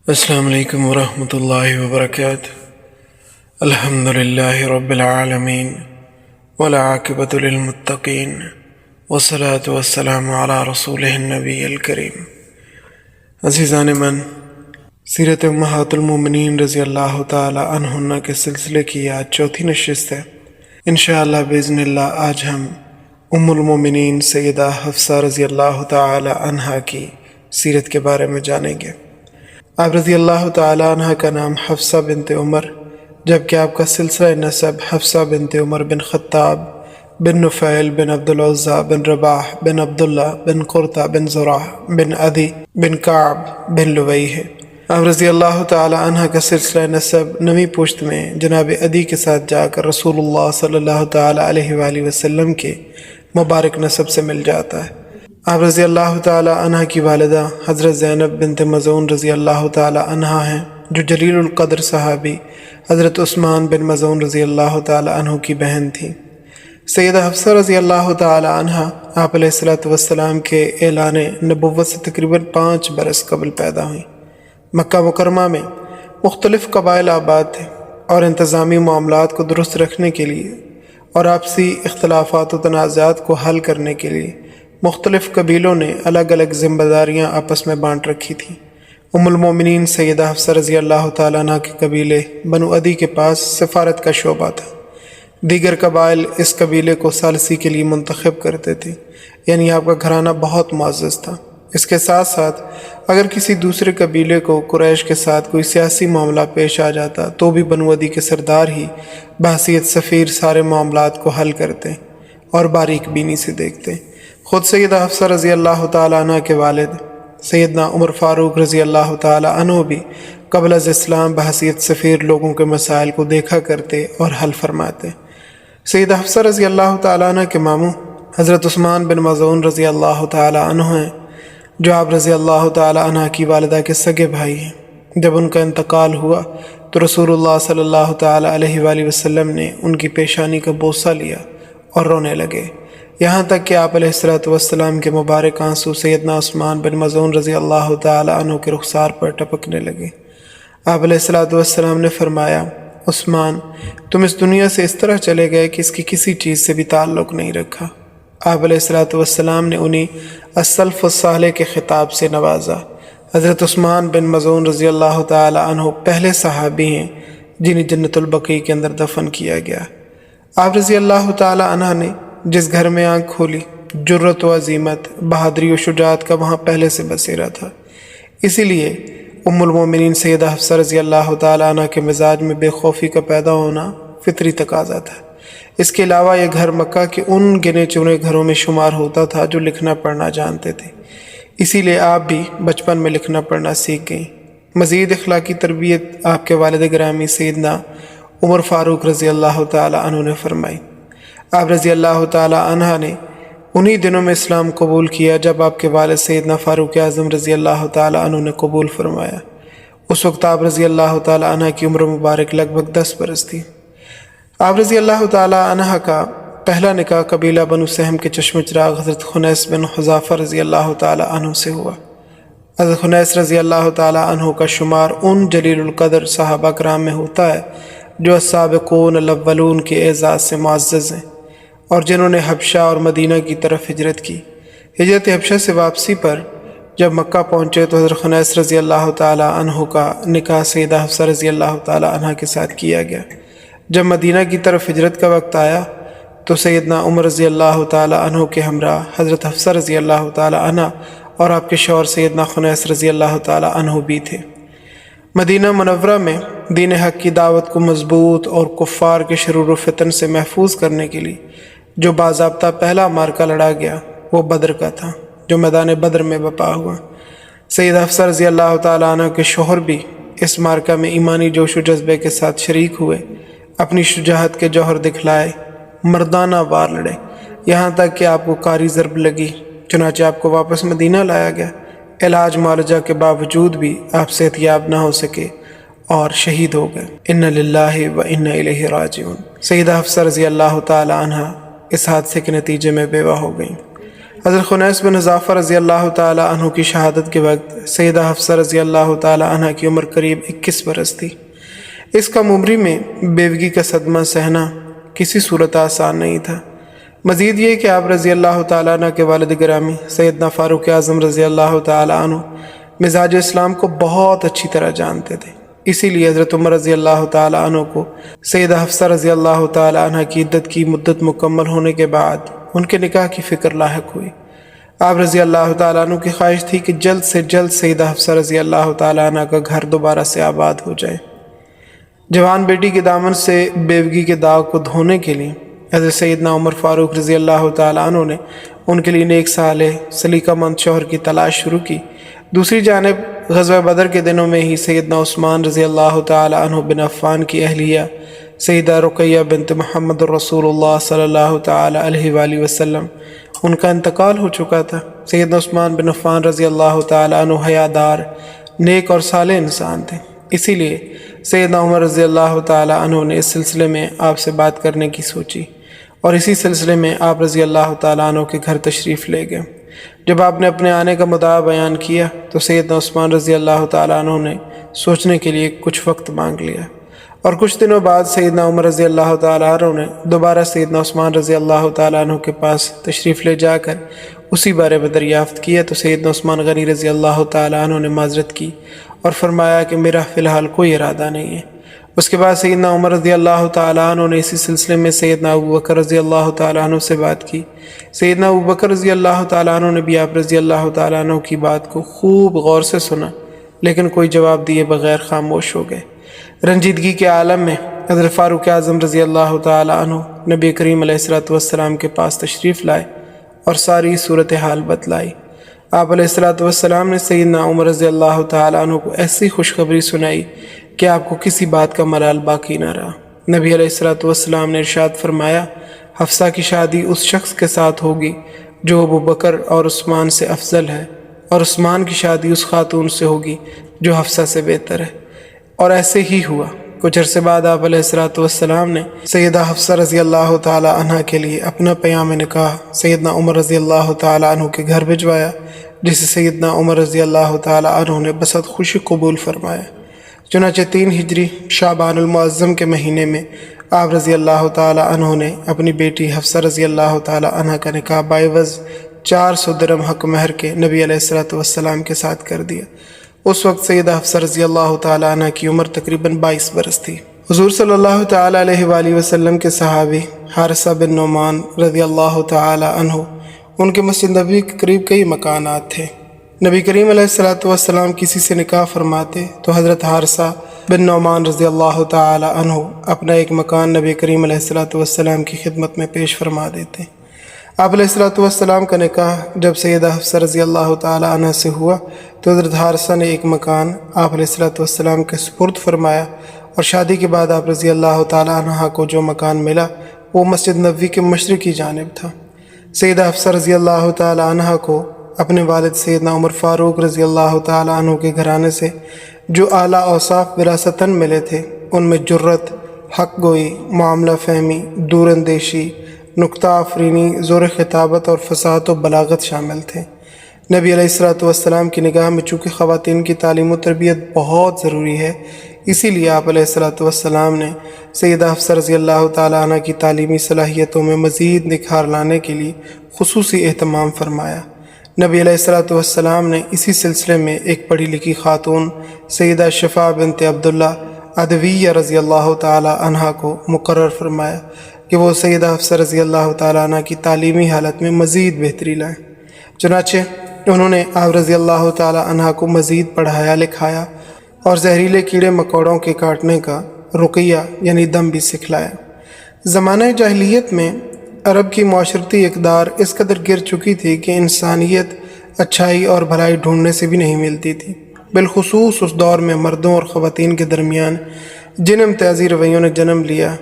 السلام علیکم ورحمۃ اللہ وبرکاتہ۔ الحمد للہ رب العالمین والعاقبۃ للمتقین والصلاة والسلام علی رسولہ النبی الکریم۔ عزیزان من، سیرت امہات المومنین رضی اللہ تعالی عنہن کے سلسلے کی آج چوتھی نشست ہے۔ انشاءاللہ باذن اللہ آج ہم ام المومنین سیدہ حفصہ رضی اللہ تعالی عنہا کی سیرت کے بارے میں جانیں گے۔ آپ رضی اللہ تعالی عنہ کا نام حفصہ بنت عمر، جبکہ آپ کا سلسلہ نسب حفصہ بنت عمر بن خطاب بن نفیل بن عبد العزیٰ بن رباح بن عبداللہ بن قرطہ بن زراح بن عدی بن کعب بن لبئی ہے۔ آپ رضی اللہ تعالی عنہ کا سلسلہ نسب نویں پشت میں جناب عدی کے ساتھ جا کر رسول اللہ صلی اللہ تعالی علیہ وآلہ وسلم کے مبارک نسب سے مل جاتا ہے۔ آپ رضی اللہ تعالی عنہ کی والدہ حضرت زینب بنت مظعون رضی اللہ تعالی عنہ ہیں، جو جلیل القدر صحابی حضرت عثمان بن مظعون رضی اللہ تعالی عنہ کی بہن تھیں۔ سیدہ حفصہ رضی اللہ تعالی عنہ آپ علیہ السلام کے اعلان نبوت سے تقریباً 5 برس قبل پیدا ہوئیں۔ مکہ مکرمہ میں مختلف قبائل آباد تھے اور انتظامی معاملات کو درست رکھنے کے لیے اور آپسی اختلافات و تنازعات کو حل کرنے کے لیے مختلف قبیلوں نے الگ الگ ذمہ داریاں آپس میں بانٹ رکھی تھیں۔ ام المومنین سیدہ حفصہ رضی اللہ تعالیٰ عنہ کے قبیلے بنو عدی کے پاس سفارت کا شعبہ تھا۔ دیگر قبائل اس قبیلے کو ثالثی کے لیے منتخب کرتے تھے، یعنی آپ کا گھرانہ بہت معزز تھا۔ اس کے ساتھ ساتھ اگر کسی دوسرے قبیلے کو قریش کے ساتھ کوئی سیاسی معاملہ پیش آ جاتا تو بھی بنو عدی کے سردار ہی بحیثیت سفیر سارے معاملات کو حل کرتے اور باریک بینی سے دیکھتے۔ خود سیدہ حفصہ رضی اللہ تعالیٰ عنہ کے والد سیدنا عمر فاروق رضی اللہ تعالیٰ عنہ بھی قبل از اسلام بحیثیت سفیر لوگوں کے مسائل کو دیکھا کرتے اور حل فرماتے۔ سیدہ حفصہ رضی اللہ تعالیٰ عنہ کے ماموں حضرت عثمان بن مظعون رضی اللہ تعالیٰ عنہ ہیں، جو آپ رضی اللہ تعالیٰ عنہ کی والدہ کے سگے بھائی ہیں۔ جب ان کا انتقال ہوا تو رسول اللہ صلی اللہ تعالیٰ علیہ وآلہ وسلم نے ان کی پیشانی کا بوسہ لیا اور رونے لگے، یہاں تک کہ آپ علیہ السلام کے مبارک آنسو سیدنا عثمان بن مظعون رضی اللہ تعالیٰ عنہ کے رخسار پر ٹپکنے لگے۔ آپ علیہ السلام نے فرمایا، عثمان، تم اس دنیا سے اس طرح چلے گئے کہ اس کی کسی چیز سے بھی تعلق نہیں رکھا۔ آپ علیہ السلام نے انہیں السلف الصالح کے خطاب سے نوازا۔ حضرت عثمان بن مظعون رضی اللہ تعالیٰ عنہ پہلے صحابی ہیں جنہیں جنت البقیع کے اندر دفن کیا گیا۔ آپ رضی اللہ تعالیٰ عنہ نے جس گھر میں آنکھ کھولی، جرت و عظیمت، بہادری و شجاعت کا وہاں پہلے سے بسیرا تھا۔ اسی لیے ام المومنین سیدہ حفصہ رضی اللہ تعالیٰ عنہ کے مزاج میں بے خوفی کا پیدا ہونا فطری تقاضا تھا۔ اس کے علاوہ یہ گھر مکہ کے ان گنے چنے گھروں میں شمار ہوتا تھا جو لکھنا پڑھنا جانتے تھے، اسی لیے آپ بھی بچپن میں لکھنا پڑھنا سیکھ گئیں۔ مزید اخلاقی تربیت آپ کے والد گرامی سیدنا عمر فاروق رضی اللہ تعالیٰ عنہ نے فرمائی۔ آپ رضی اللہ تعالیٰ عنہ نے انہی دنوں میں اسلام قبول کیا جب آپ کے والد سیدنا فاروق اعظم رضی اللہ تعالیٰ عنہ نے قبول فرمایا۔ اس وقت آپ رضی اللہ تعالیٰ عنہ کی عمر مبارک لگ بھگ 10 برس تھی۔ آپ رضی اللہ تعالیٰ عنہ کا پہلا نکاح قبیلہ بنو سہم کے چشم چراغ حضرت خنیس بن حذافہ رضی اللہ تعالیٰ عنہ سے ہوا۔ حضرت خنیس رضی اللہ تعالیٰ عنہ کا شمار ان جلیل القدر صحابہ کرام میں ہوتا ہے جو السابقون الاولون کے اعزاز سے معزز ہیں اور جنہوں نے حبشہ اور مدینہ کی طرف ہجرت کی۔ ہجرت حبشہ سے واپسی پر جب مکہ پہنچے تو حضرت خنیس رضی اللہ تعالیٰ عنہ کا نکاح سیدہ حفصہ رضی اللہ تعالیٰ عنہ کے ساتھ کیا گیا۔ جب مدینہ کی طرف ہجرت کا وقت آیا تو سیدنا عمر رضی اللہ تعالیٰ عنہ کے ہمراہ حضرت حفصہ رضی اللہ تعالیٰ عنہ اور آپ کے شوہر سیدنا خنیس رضی اللہ تعالیٰ عنہ بھی تھے۔ مدینہ منورہ میں دین حق کی دعوت کو مضبوط اور کفار کے شرور و فتن سے محفوظ کرنے کے لیے جو باضابطہ پہلا معرکہ لڑا گیا وہ بدر کا تھا، جو میدان بدر میں برپا ہوا۔ سیدہ حفصہ رضی اللہ تعالیٰ عنہ کے شوہر بھی اس معرکہ میں ایمانی جوش و جذبے کے ساتھ شریک ہوئے، اپنی شجاعت کے جوہر دکھلائے، مردانہ وار لڑے، یہاں تک کہ آپ کو کاری ضرب لگی، چنانچہ آپ کو واپس مدینہ لایا گیا۔ علاج معالجہ کے باوجود بھی آپ صحتیاب نہ ہو سکے اور شہید ہو گئے۔ ان للہ و انا الیہ راجعون۔ سیدہ حفصہ رضی اللہ تعالی عنہ اس حادثے کے نتیجے میں بیوہ ہو گئیں۔ حضرت خنیس بن حذافہ رضی اللہ تعالیٰ عنہ کی شہادت کے وقت سیدہ حفصہ رضی اللہ تعالیٰ عنہ کی عمر قریب 21 برس تھی۔ اس کم عمری میں بیوگی کا صدمہ سہنا کسی صورت آسان نہیں تھا۔ مزید یہ کہ آپ رضی اللہ تعالیٰ عنہ کے والد گرامی سیدنا فاروق اعظم رضی اللہ تعالیٰ عنہ مزاج اسلام کو بہت اچھی طرح جانتے تھے، اسی لیے حضرت عمر رضی اللہ تعالیٰ عنہ کو سیدہ حفصہ رضی اللہ تعالیٰ عنہ کی عدت کی مدت مکمل ہونے کے بعد ان کے نکاح کی فکر لاحق ہوئی۔ آپ رضی اللہ تعالیٰ عنہ کی خواہش تھی کہ جلد سے جلد سیدہ حفصہ رضی اللہ تعالیٰ عنہ کا گھر دوبارہ سے آباد ہو جائے۔ جوان بیٹی کے دامن سے بیوگی کے داغ کو دھونے کے لیے حضرت سیدنا عمر فاروق رضی اللہ تعالیٰ عنہ نے ان کے لیے نیک صالح سلیقہ مند شوہر کی تلاش شروع کی۔ دوسری جانب غزوہ بدر کے دنوں میں ہی سیدنا عثمان رضی اللہ تعالیٰ عنہ بن عفان کی اہلیہ سیدہ رقیہ بنت محمد رسول اللہ صلی اللہ تعالیٰ علیہ وآلہ وسلم ان کا انتقال ہو چکا تھا۔ سیدنا عثمان بن عفان رضی اللہ تعالیٰ عنہ حیادار، نیک اور صالح انسان تھے، اسی لیے سیدنا عمر رضی اللہ تعالیٰ عنہ نے اس سلسلے میں آپ سے بات کرنے کی سوچی، اور اسی سلسلے میں آپ رضی اللہ تعالیٰ عنہ کے گھر تشریف لے گئے۔ جب آپ نے اپنے آنے کا مدعا بیان کیا تو سیدنا عثمان رضی اللہ تعالیٰ عنہ نے سوچنے کے لیے کچھ وقت مانگ لیا، اور کچھ دنوں بعد سیدنا عمر رضی اللہ تعالیٰ عنہ نے دوبارہ سیدنا عثمان رضی اللہ تعالیٰ عنہ کے پاس تشریف لے جا کر اسی بارے میں دریافت کیا تو سیدنا عثمان غنی رضی اللہ تعالیٰ عنہ نے معذرت کی اور فرمایا کہ میرا فی الحال کوئی ارادہ نہیں ہے۔ اس کے بعد سیدنا عمر رضی اللہ تعالیٰ عنہ نے اسی سلسلے میں سیدنا ابو بکر رضی اللہ تعالیٰ عنہ سے بات کی۔ سیدنا ابو بکر رضی اللہ تعالیٰ عنہ نے بھی آپ رضی اللہ تعالیٰ عنہ کی بات کو خوب غور سے سنا، لیکن کوئی جواب دیے بغیر خاموش ہو گئے۔ رنجیدگی کے عالم میں حضرت فاروق اعظم رضی اللہ تعالیٰ عنہ نبی کریم علیہ السلام کے پاس تشریف لائے اور ساری صورتحال بتلائی۔ آپ علیہ السلام نے سیدنا عمر رضی اللہ تعالیٰ عنہ کو ایسی خوشخبری سنائی کہ آپ کو کسی بات کا ملال باقی نہ رہا۔ نبی علیہ السلام نے ارشاد فرمایا، حفصہ کی شادی اس شخص کے ساتھ ہوگی جو ابو بکر اور عثمان سے افضل ہے، اور عثمان کی شادی اس خاتون سے ہوگی جو حفصہ سے بہتر ہے۔ اور ایسے ہی ہوا۔ کچھ عرصے بعد آپ علیہ السلام نے سیدہ حفصہ رضی اللہ تعالیٰ عنہ کے لیے اپنا پیام نکاح سیدنا عمر رضی اللہ تعالیٰ عنہ کے گھر بھجوایا، جسے سیدنا عمر رضی اللہ تعالیٰ عنہ نے بسط خوشی قبول فرمایا۔ چنانچہ 3 ہجری شعبان المعظم کے مہینے میں آپ رضی اللہ تعالیٰ عنہ نے اپنی بیٹی حفصہ رضی اللہ تعالیٰ عنہ کا نکاح بعوض 400 درہم حق مہر کے نبی علیہ السلام کے ساتھ کر دیا۔ اس وقت سیدہ حفصہ رضی اللہ تعالیٰ عنہ کی عمر تقریباً 22 برس تھی۔ حضور صلی اللہ تعالیٰ علیہ وآلہ وسلم کے صحابی حارثہ بن نعمان رضی اللہ تعالیٰ عنہ، ان کے مسجد نبوی کے قریب کئی مکانات تھے۔ نبی کریم علیہ السلام کسی سے نکاح فرماتے تو حضرت حارثہ بن نعمان رضی اللہ تعالیٰ عنہ اپنا ایک مکان نبی کریم علیہ السلام کی خدمت میں پیش فرما دیتے۔ آپ علیہ السلام کا نکاح جب سیدہ حفصہ رضی اللہ تعالیٰ عنہ سے ہوا تو حضرت حارثہ نے ایک مکان آپ علیہ السلام کے سپرد فرمایا، اور شادی کے بعد آپ رضی اللہ تعالیٰ عنہ کو جو مکان ملا وہ مسجد نبوی کے مشرقی جانب تھا۔ سیدہ حفصہ رضی اللہ تعالیٰ عنہ کو اپنے والد سیدنا عمر فاروق رضی اللہ تعالیٰ عنہ کے گھرانے سے جو اعلیٰ اوصاف وراثتاً ملے تھے، ان میں جرت، حق گوئی، معاملہ فہمی، دور اندیشی، نکتہ آفرینی، زور خطابت اور فصاحت و بلاغت شامل تھے۔ نبی علیہ السلام کی نگاہ میں چونکہ خواتین کی تعلیم و تربیت بہت ضروری ہے، اسی لیے آپ علیہ السلام نے سیدہ حفصہ رضی اللہ تعالیٰ عنہ کی تعلیمی صلاحیتوں میں مزید نکھار لانے کے لیے خصوصی اہتمام فرمایا۔ نبی علیہ السلام نے اسی سلسلے میں ایک پڑھی لکھی خاتون سیدہ شفا بنت عبداللہ عدویہ رضی اللہ تعالیٰ عنہ کو مقرر فرمایا کہ وہ سیدہ حفصہ رضی اللہ تعالیٰ عنہ کی تعلیمی حالت میں مزید بہتری لائیں۔ چنانچہ انہوں نے آپ رضی اللہ تعالیٰ عنہ کو مزید پڑھایا لکھایا اور زہریلے کیڑے مکوڑوں کے کاٹنے کا رقیہ یعنی دم بھی سکھلایا۔ زمانہ جاہلیت میں عرب کی معاشرتی اقدار اس قدر گر چکی تھی کہ انسانیت اچھائی اور بھلائی ڈھونڈنے سے بھی نہیں ملتی تھی، بالخصوص اس دور میں مردوں اور خواتین کے درمیان جن امتیازی رویوں نے جنم لیا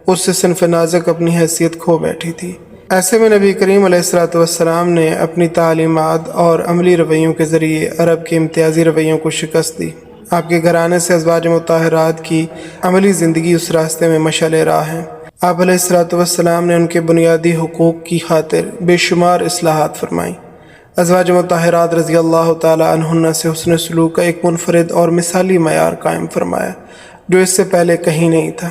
اس سے صنف نازک اپنی حیثیت کھو بیٹھی تھی۔ ایسے میں نبی کریم علیہ السلام نے اپنی تعلیمات اور عملی رویوں کے ذریعے عرب کے امتیازی رویوں کو شکست دی۔ آپ کے گھرانے سے ازواج مطہرات کی عملی زندگی اس راستے میں مشعل راہ ہے۔ آپ علیہ الصلوۃ والسلام نے ان کے بنیادی حقوق کی خاطر بے شمار اصلاحات فرمائیں۔ ازواج مطہرات رضی اللہ تعالی عنہن سے حسن سلوک کا ایک منفرد اور مثالی معیار قائم فرمایا جو اس سے پہلے کہیں نہیں تھا۔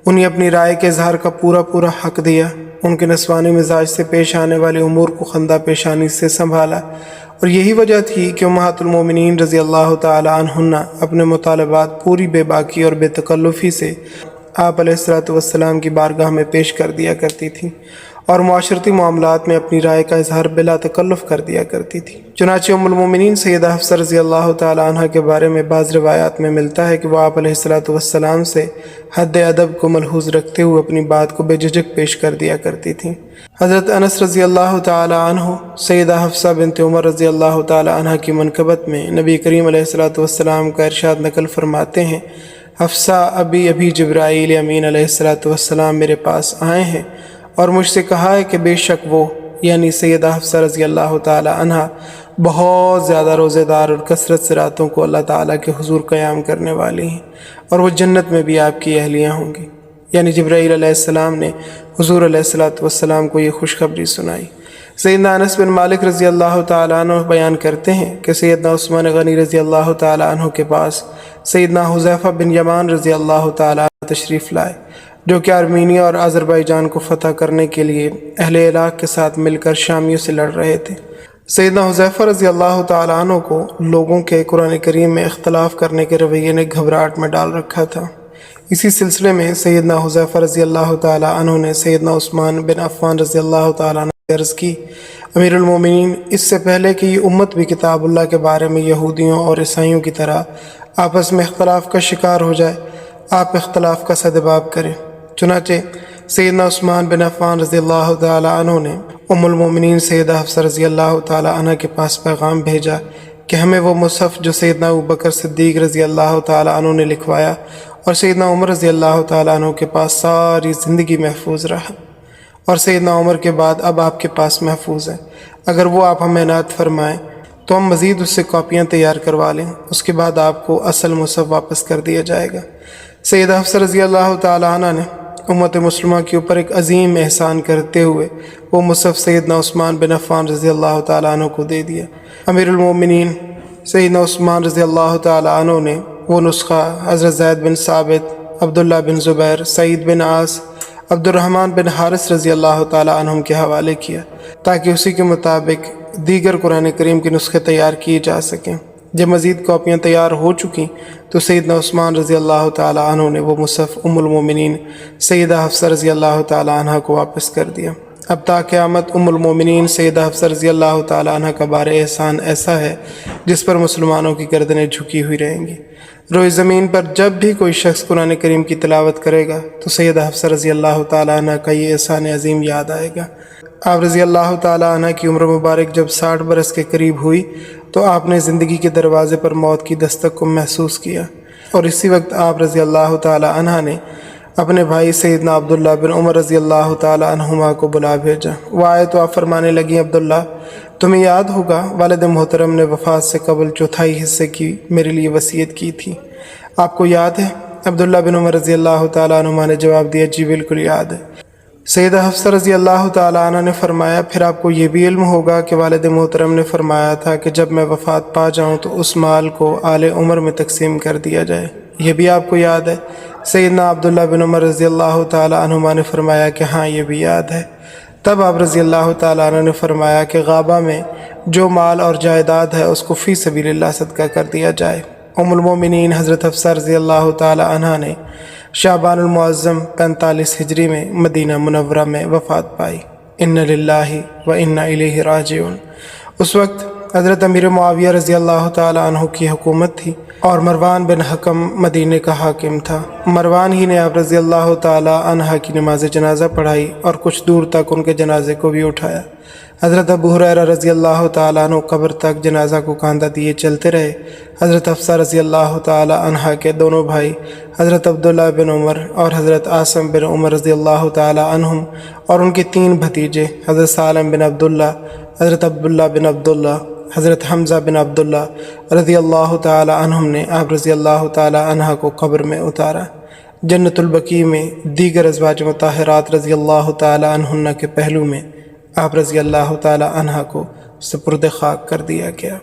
انہیں اپنی رائے کے اظہار کا پورا حق دیا۔ ان کے نسوانی مزاج سے پیش آنے والے امور کو خندہ پیشانی سے سنبھالا، اور یہی وجہ تھی کہ امہات المومنین رضی اللہ تعالی عنہن اپنے مطالبات پوری بے باکی اور بے تکلفی سے آپ علیہ الصلوۃ والسلام کی بارگاہ میں پیش کر دیا کرتی تھیں، اور معاشرتی معاملات میں اپنی رائے کا اظہار بلا تکلف کر دیا کرتی تھی۔ چنانچہ ام المومنین سیدہ حفصہ رضی اللہ تعالی عنہ کے بارے میں بعض روایات میں ملتا ہے کہ وہ آپ علیہ الصلوۃ والسلام سے حد ادب کو ملحوظ رکھتے ہوئے اپنی بات کو بے جھجک پیش کر دیا کرتی تھیں۔ حضرت انس رضی اللہ تعالی عنہ سیدہ حفصہ بنت عمر رضی اللہ تعالی عنہ کی منقبت میں نبی کریم علیہ الصلوۃ والسلام کا ارشاد نقل فرماتے ہیں، حفصہ ابھی جبرائیل امین علیہ الصلوۃ والسلام میرے پاس آئے ہیں اور مجھ سے کہا ہے کہ بے شک وہ یعنی سیدہ حفصہ رضی اللہ تعالی عنہ بہت زیادہ روزے دار اور کثرت سے راتوں کو اللہ تعالیٰ کے حضور قیام کرنے والی ہیں، اور وہ جنت میں بھی آپ کی اہلیہ ہوں گی۔ یعنی جبرائیل علیہ السلام نے حضور علیہ الصلوۃ والسلام کو یہ خوشخبری سنائی۔ سیدنا انس بن مالک رضی اللہ تعالیٰ عنہ بیان کرتے ہیں کہ سیدنا عثمان غنی رضی اللہ تعالیٰ عنہ کے پاس سیدنا حذیفہ بن یمان رضی اللہ تعالیٰ عنہ تشریف لائے، جو کہ آرمینیا اور آذربائیجان کو فتح کرنے کے لیے اہل عراق کے ساتھ مل کر شامیوں سے لڑ رہے تھے۔ سیدنا حذیفہ رضی اللہ تعالیٰ عنہ کو لوگوں کے قرآن کریم میں اختلاف کرنے کے رویے نے گھبراہٹ میں ڈال رکھا تھا۔ اسی سلسلے میں سیدنا حذیفہ رضی اللہ تعالیٰ عنہ نے سیدنا عثمان بن عفان رضی اللہ تعالیٰ عنہ سے عرض کی، امیر المومنین، اس سے پہلے کہ یہ امت بھی کتاب اللہ کے بارے میں یہودیوں اور عیسائیوں کی طرح آپس میں اختلاف کا شکار ہو جائے، آپ اختلاف کا سدباب کریں۔ چنانچہ سیدنا عثمان بن عفان رضی اللہ تعالیٰ عنہ نے ام المومنین سیدہ حفصہ رضی اللہ تعالیٰ عنہ کے پاس پیغام بھیجا کہ ہمیں وہ مصحف جو سیدنا ابوبکر صدیق رضی اللہ تعالیٰ عنہ نے لکھوایا اور سیدنا عمر رضی اللہ تعالیٰ عنہ کے پاس ساری زندگی محفوظ رہا، اور سیدنا عمر کے بعد اب آپ کے پاس محفوظ ہے، اگر وہ آپ ہمیں عنایت فرمائیں تو ہم مزید اس سے کاپیاں تیار کروا لیں، اس کے بعد آپ کو اصل مصحف واپس کر دیا جائے گا۔ سیدہ حفصہ رضی اللہ تعالیٰ عنہ نے امت مسلمہ کے اوپر ایک عظیم احسان کرتے ہوئے وہ مصحف سیدنا عثمان بن عفان رضی اللہ تعالیٰ عنہ کو دے دیا۔ امیر المومنین سیدنا عثمان رضی اللہ تعالیٰ عنہ نے وہ نسخہ حضرت زید بن ثابت، عبداللہ بن زبیر، سعید بن عاص، عبد الرحمن بن حارث رضی اللہ تعالیٰ عنہم کے حوالے کیا تاکہ اسی کے مطابق دیگر قرآن کریم کے نسخے تیار کیے جا سکیں۔ جب مزید کاپیاں تیار ہو چکیں تو سیدنا عثمان رضی اللہ تعالیٰ عنہ نے وہ مصحف ام المومنین سیدہ حفصہ رضی اللہ تعالیٰ عنہ کو واپس کر دیا۔ اب تا قیامت ام المومنین سیدہ حفصہ رضی اللہ تعالیٰ عنہ کا بار احسان ایسا ہے جس پر مسلمانوں کی گردنیں جھکی ہوئی رہیں گی۔ روئے زمین پر جب بھی کوئی شخص قرآن کریم کی تلاوت کرے گا تو سیدہ حفصہ رضی اللہ تعالیٰ عنہ کا یہ احسان عظیم یاد آئے گا۔ آپ رضی اللہ تعالیٰ عنہ کی عمر مبارک جب 60 برس کے قریب ہوئی تو آپ نے زندگی کے دروازے پر موت کی دستک کو محسوس کیا، اور اسی وقت آپ رضی اللہ تعالیٰ عنہ نے اپنے بھائی سیدنا عبداللہ بن عمر رضی اللہ تعالیٰ عنہما کو بلا بھیجا۔ وہ آئے تو آپ فرمانے لگیں، عبداللہ، تمہیں یاد ہوگا والد محترم نے وفات سے قبل چوتھائی حصے کی میرے لیے وصیت کی تھی، آپ کو یاد ہے؟ عبداللہ بن عمر رضی اللہ تعالیٰ عنہما نے جواب دیا، جی بالکل یاد ہے۔ سیدہ حفصہ رضی اللہ تعالیٰ عنہ نے فرمایا، پھر آپ کو یہ بھی علم ہوگا کہ والد محترم نے فرمایا تھا کہ جب میں وفات پا جاؤں تو اس مال کو آل عمر میں تقسیم کر دیا جائے، یہ بھی آپ کو یاد ہے؟ سیدنا عبداللہ بن عمر رضی اللہ تعالیٰ عنہما نے فرمایا کہ ہاں یہ بھی یاد ہے۔ تب آپ رضی اللہ تعالیٰ عنہ نے فرمایا کہ غابہ میں جو مال اور جائیداد ہے اس کو فی سبیل اللہ صدقہ کر دیا جائے۔ ام المومنین حضرت حفصہ رضی اللہ تعالیٰ عنہ نے شعبان المعظم 45 ہجری میں مدینہ منورہ میں وفات پائی۔ ان للہ و انا الیہ راجعون۔ اس وقت حضرت امیر معاویہ رضی اللہ تعالیٰ عنہ کی حکومت تھی اور مروان بن حکم مدینہ کا حاکم تھا۔ مروان ہی نے آپ رضی اللہ تعالیٰ عنہ کی نماز جنازہ پڑھائی اور کچھ دور تک ان کے جنازے کو بھی اٹھایا۔ حضرت ابو ہریرہ رضی اللہ تعالیٰ عنہ قبر تک جنازہ کو کاندھا دیے چلتے رہے۔ حضرت حفصہ رضی اللہ تعالیٰ عنہ کے دونوں بھائی حضرت عبداللہ بن عمر اور حضرت عاصم بن عمر رضی اللہ تعالیٰ عنہم اور ان کے 3 بھتیجے حضرت سالم بن عبداللہ، حضرت عبداللہ بن عبداللہ، حضرت حمزہ بن عبداللہ رضی اللہ تعالیٰ عنہم نے آپ رضی اللہ تعالیٰ عنہ کو قبر میں اتارا۔ جنت البقیع میں دیگر ازواج مطہرات رضی اللہ تعالی عنہن کے پہلو میں آپ رضی اللہ تعالی عنہ کو سپرد خاک کر دیا گیا۔